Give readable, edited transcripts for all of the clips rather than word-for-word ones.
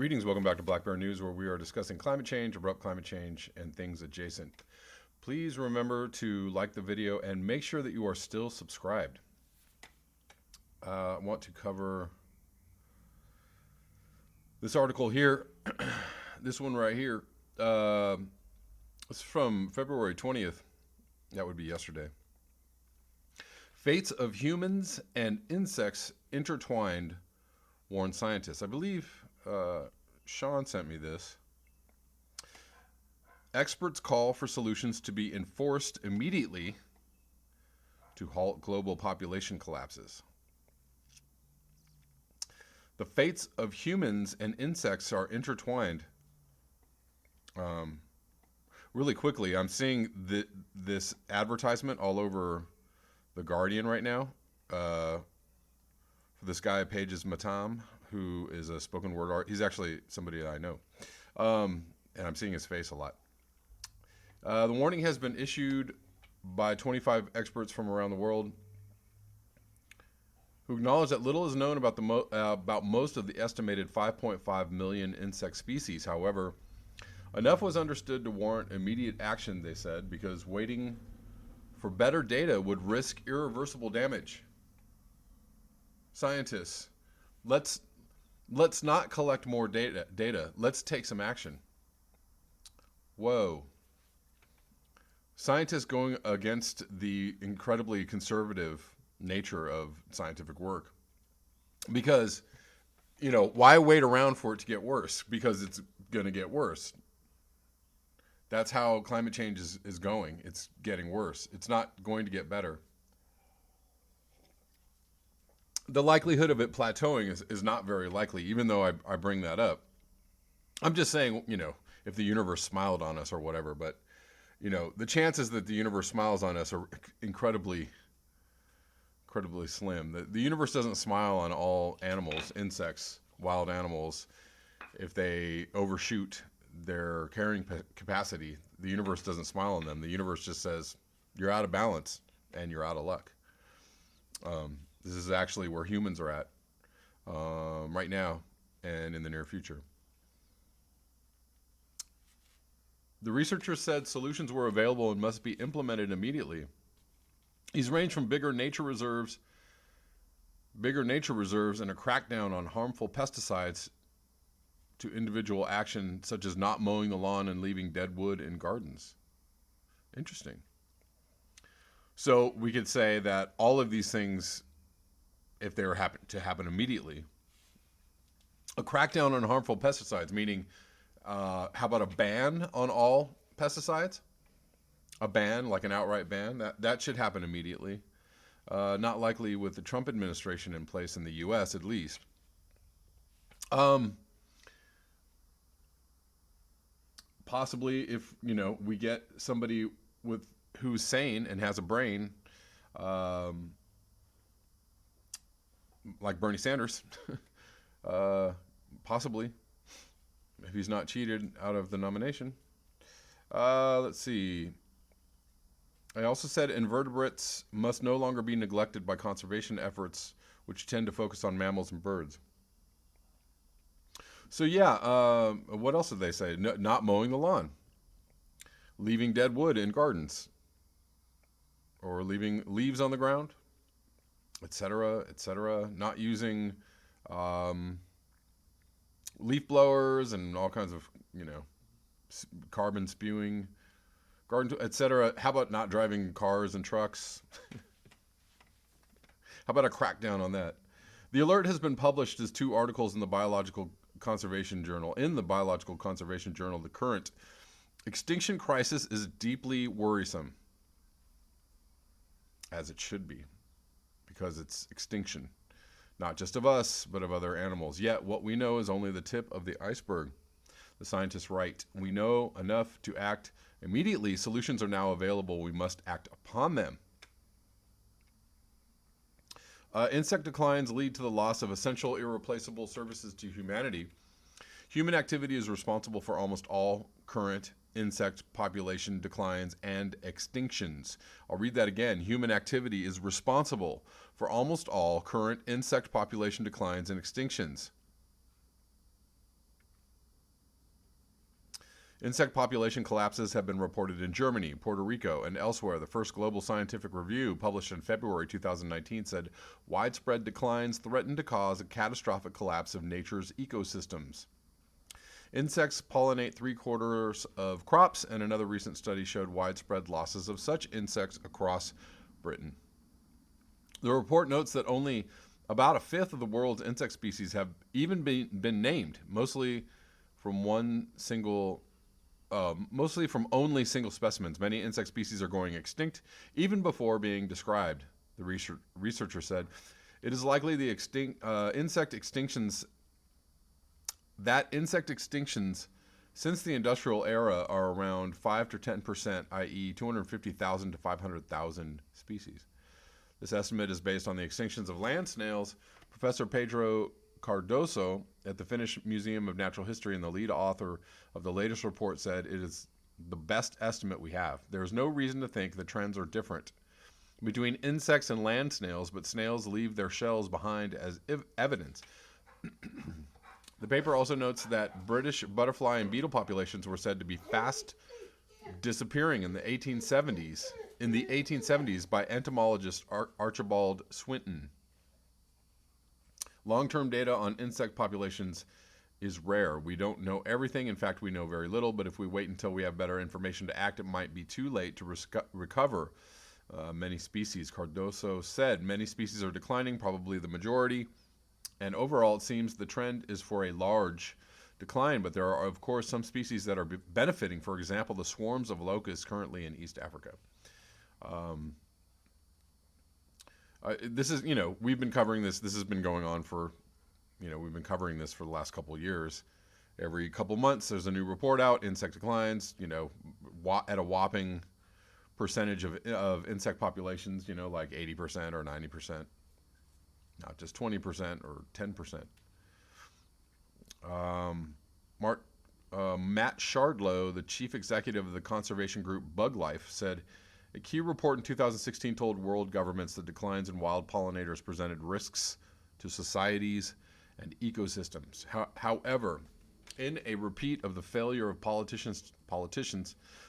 Greetings, welcome back to Black Bear News, where we are discussing climate change, abrupt climate change, and things adjacent. Please remember to like the video and make sure that you are still subscribed. I want to cover this article here, this one right here. It's from February 20th. That would be yesterday. Fates of humans and insects intertwined, warn scientists. I believe Sean sent me this. Experts call for solutions to be enforced immediately to halt global population collapses. The fates of humans and insects are intertwined. Really quickly, I'm seeing this advertisement all over The Guardian right now for this guy, Pages Matam, who is a spoken word art. He's actually somebody that I know. And I'm seeing his face a lot. The warning has been issued by 25 experts from around the world who acknowledge that little is known about about most of the estimated 5.5 million insect species. However, enough was understood to warrant immediate action, they said, because waiting for better data would risk irreversible damage. Scientists, let's not collect more data. Let's take some action. Whoa. Scientists going against the incredibly conservative nature of scientific work. Because, why wait around for it to get worse? Because it's going to get worse. That's how climate change is going. It's getting worse. It's not going to get better. The likelihood of it plateauing is not very likely, even though I bring that up. I'm just saying, if the universe smiled on us or whatever, but, the chances that the universe smiles on us are incredibly slim. The universe doesn't smile on all animals, insects, wild animals, if they overshoot their carrying capacity. The universe doesn't smile on them. The universe just says, you're out of balance and you're out of luck. This is actually where humans are at right now and in the near future. The researchers said solutions were available and must be implemented immediately. These range from bigger nature reserves and a crackdown on harmful pesticides to individual action such as not mowing the lawn and leaving dead wood in gardens. Interesting. So we could say that all of these things, if they were to happen immediately, a crackdown on harmful pesticides, meaning how about a ban on all pesticides? A ban, like an outright ban, that should happen immediately. Not likely with the Trump administration in place in the U.S. at least. Possibly if, we get somebody who's sane and has a brain, like Bernie Sanders, possibly, if he's not cheated out of the nomination. Let's see. I also said invertebrates must no longer be neglected by conservation efforts, which tend to focus on mammals and birds. So yeah, what else did they say? Not mowing the lawn, leaving dead wood in gardens, or leaving leaves on the ground, etc., etc. Not using leaf blowers and all kinds of, carbon spewing, garden, etc. How about not driving cars and trucks? How about a crackdown on that? The alert has been published as 2 articles in the Biological Conservation Journal. In the Biological Conservation Journal, the current extinction crisis is deeply worrisome, as it should be, because it's extinction, not just of us, but of other animals. Yet, what we know is only the tip of the iceberg. The scientists write, we know enough to act immediately. Solutions are now available. We must act upon them. Insect declines lead to the loss of essential, irreplaceable services to humanity. Human activity is responsible for almost all current insect population declines and extinctions. I'll read that again. Human activity is responsible for almost all current insect population declines and extinctions. Insect population collapses have been reported in Germany, Puerto Rico, and elsewhere. The first global scientific review, published in February 2019, said widespread declines threaten to cause a catastrophic collapse of nature's ecosystems. Insects pollinate 3/4 of crops, and another recent study showed widespread losses of such insects across Britain. The report notes that only about a fifth of the world's insect species have even been named, mostly from only single specimens. Many insect species are going extinct even before being described, the researcher said. It is likely the insect extinctions since the industrial era are around 5 to 10%, i.e. 250,000 to 500,000 species. This estimate is based on the extinctions of land snails. Professor Pedro Cardoso at the Finnish Museum of Natural History and the lead author of the latest report said it is the best estimate we have. There is no reason to think the trends are different between insects and land snails, but snails leave their shells behind as evidence. The paper also notes that British butterfly and beetle populations were said to be fast disappearing in the 1870s by entomologist Archibald Swinton. Long-term data on insect populations is rare. We don't know everything. In fact, we know very little, but if we wait until we have better information to act, it might be too late to recover many species. Cardoso said many species are declining, probably the majority, and overall it seems the trend is for a large decline, but there are, of course, some species that are benefiting. For example, the swarms of locusts currently in East Africa. This is, we've been covering this. This has been going on for, we've been covering this for the last couple of years. Every couple months, there's a new report out. Insect declines, at a whopping percentage of insect populations, like 80% or 90%, not just 20% or 10%. Matt Shardlow, the chief executive of the conservation group Bug Life, said a key report in 2016 told world governments that declines in wild pollinators presented risks to societies and ecosystems. However, in a repeat of the failure of politicians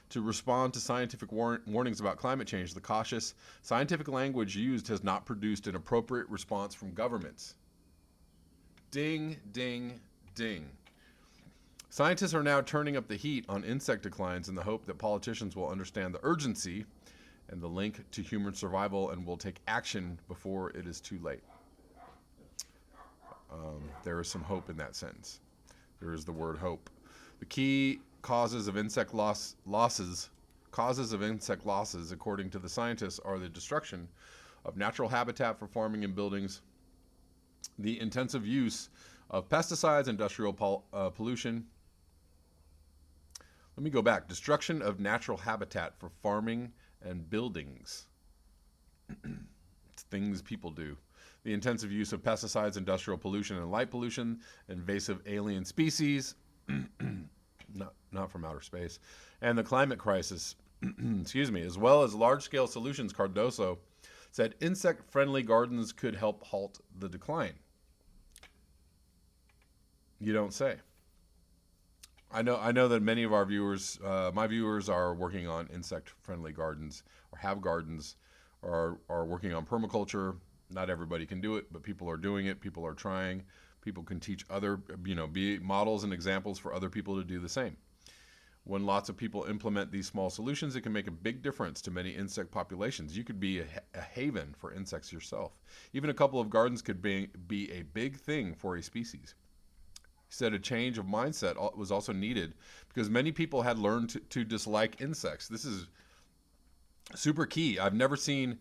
to respond to scientific warnings about climate change, the cautious scientific language used has not produced an appropriate response from governments. Ding, ding, ding. Scientists are now turning up the heat on insect declines in the hope that politicians will understand the urgency and the link to human survival and will take action before it is too late. There is some hope in that sentence. There is the word hope. The key causes of insect losses, according to the scientists, are the destruction of natural habitat for farming and buildings, the intensive use of pesticides, industrial pollution. Let me go back. Destruction of natural habitat for farming and buildings. It's things people do. The intensive use of pesticides, industrial pollution, and light pollution, invasive alien species, not from outer space, and the climate crisis, as well as large-scale solutions. Cardoso said insect-friendly gardens could help halt the decline. You don't say. I know that many of our viewers, my viewers, are working on insect-friendly gardens, or have gardens, or are working on permaculture. Not everybody can do it, but people are doing it. People are trying. People can teach other, be models and examples for other people to do the same. When lots of people implement these small solutions, it can make a big difference to many insect populations. You could be a haven for insects yourself. Even a couple of gardens could be a big thing for a species. He said a change of mindset was also needed because many people had learned to dislike insects. This is super key. I've never seen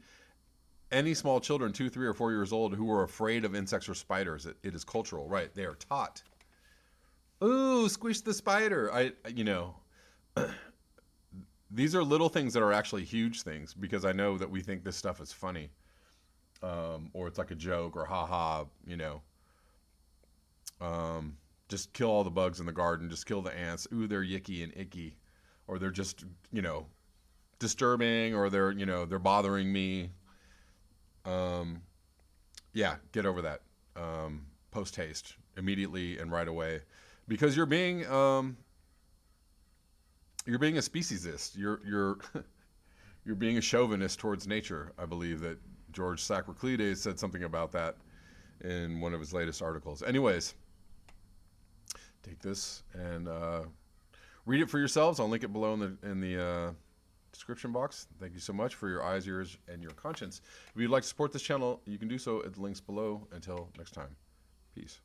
any small children, 2, 3, or 4 years old, who are afraid of insects or spiders. It is cultural, right? They are taught. Ooh, squish the spider. These are little things that are actually huge things, because I know that we think this stuff is funny, or it's like a joke, or haha, just kill all the bugs in the garden, just kill the ants. Ooh, they're yicky and icky, or they're just, disturbing, or they're bothering me. Get over that. Post haste, immediately and right away, because you're being You're being a speciesist. You're you're being a chauvinist towards nature. I believe that George Sacroclides said something about that in one of his latest articles. Anyways, take this and read it for yourselves. I'll link it below in the description box. Thank you so much for your eyes, ears, and your conscience. If you'd like to support this channel, you can do so at the links below. Until next time, peace.